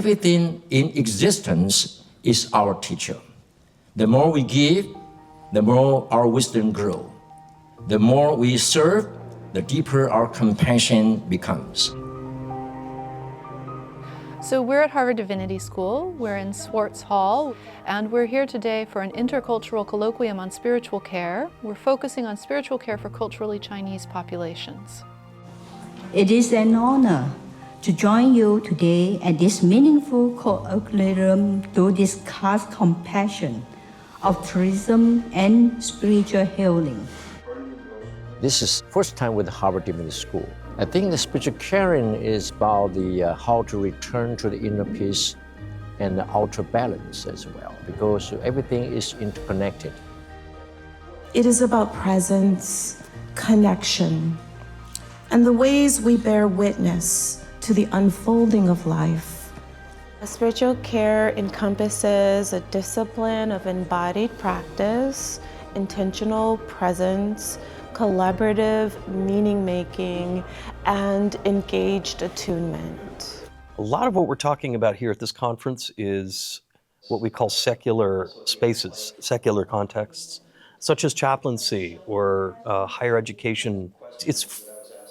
everything in existence is our teacher. The more we give, the more our wisdom grows. The more we serve, the deeper our compassion becomes. So we're at Harvard Divinity School, we're in Swartz Hall, and we're here today for an intercultural colloquium on spiritual care. We're focusing on spiritual care for culturally Chinese populations. It is an honor to join you today at this meaningful colloquium to discuss compassion, altruism, and spiritual healing. This is first time with Harvard Divinity School. I think the spiritual caring is about the how to return to the inner peace and the outer balance as well, because everything is interconnected. It is about presence, connection, and the ways we bear witness to the unfolding of life. Spiritual care encompasses a discipline of embodied practice, intentional presence, collaborative meaning-making, and engaged attunement. A lot of what we're talking about here at this conference is what we call secular spaces, secular contexts, such as chaplaincy or higher education. It's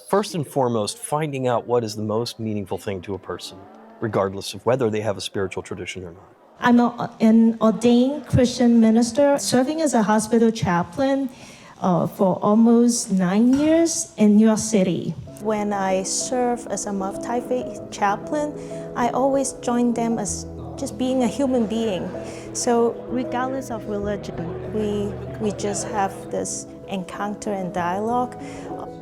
first and foremost finding out what is the most meaningful thing to a person, regardless of whether they have a spiritual tradition or not. I'm an ordained Christian minister serving as a hospital chaplain for almost 9 years in New York City. When I serve as a multi-faith chaplain, I always join them as just being a human being. So regardless of religion, we just have this encounter and dialogue.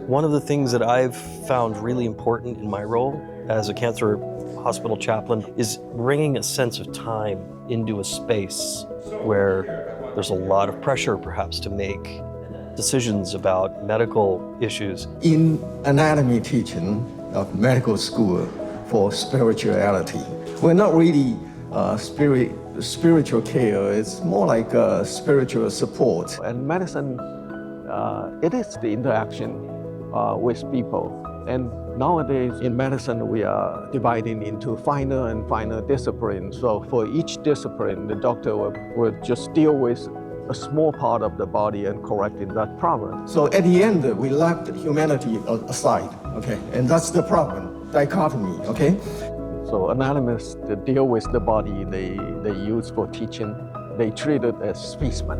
One of the things that I've found really important in my role as a cancer hospital chaplain is bringing a sense of time into a space where there's a lot of pressure perhaps to make decisions about medical issues. In anatomy teaching of medical school for spirituality, we're not really spiritual care, it's more like spiritual support. And medicine, it is the interaction with people. And nowadays in medicine, we are dividing into finer and finer disciplines. So for each discipline, the doctor will just deal with a small part of the body and correcting that problem. So at the end, we left humanity aside, okay? And that's the problem, dichotomy, okay? So anatomists, they deal with the body they use for teaching, they treat it as specimen.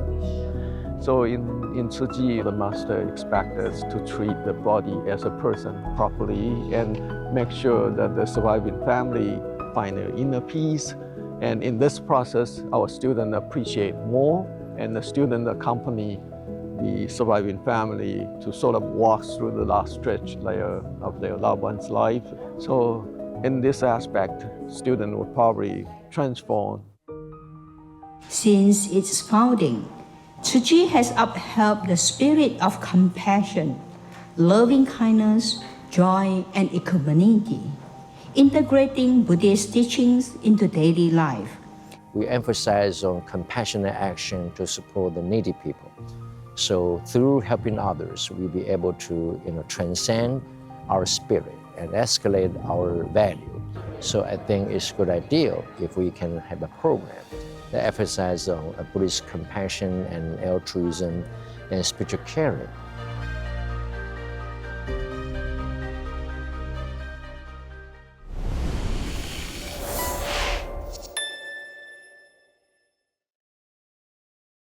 So in Tzu Chi, the master expects us to treat the body as a person properly and make sure that the surviving family find their inner peace. And in this process, our students appreciate more, and the student accompany the surviving family to sort of walk through the last stretch layer of their loved one's life. So in this aspect, students will probably transform. Since its founding, Tzu Chi has upheld the spirit of compassion, loving kindness, joy, and equanimity, integrating Buddhist teachings into daily life. We emphasize on compassionate action to support the needy people. So through helping others, we'll be able to transcend our spirit and escalate our value. So I think it's a good idea if we can have a program that emphasizes on Buddhist compassion and altruism and spiritual caring.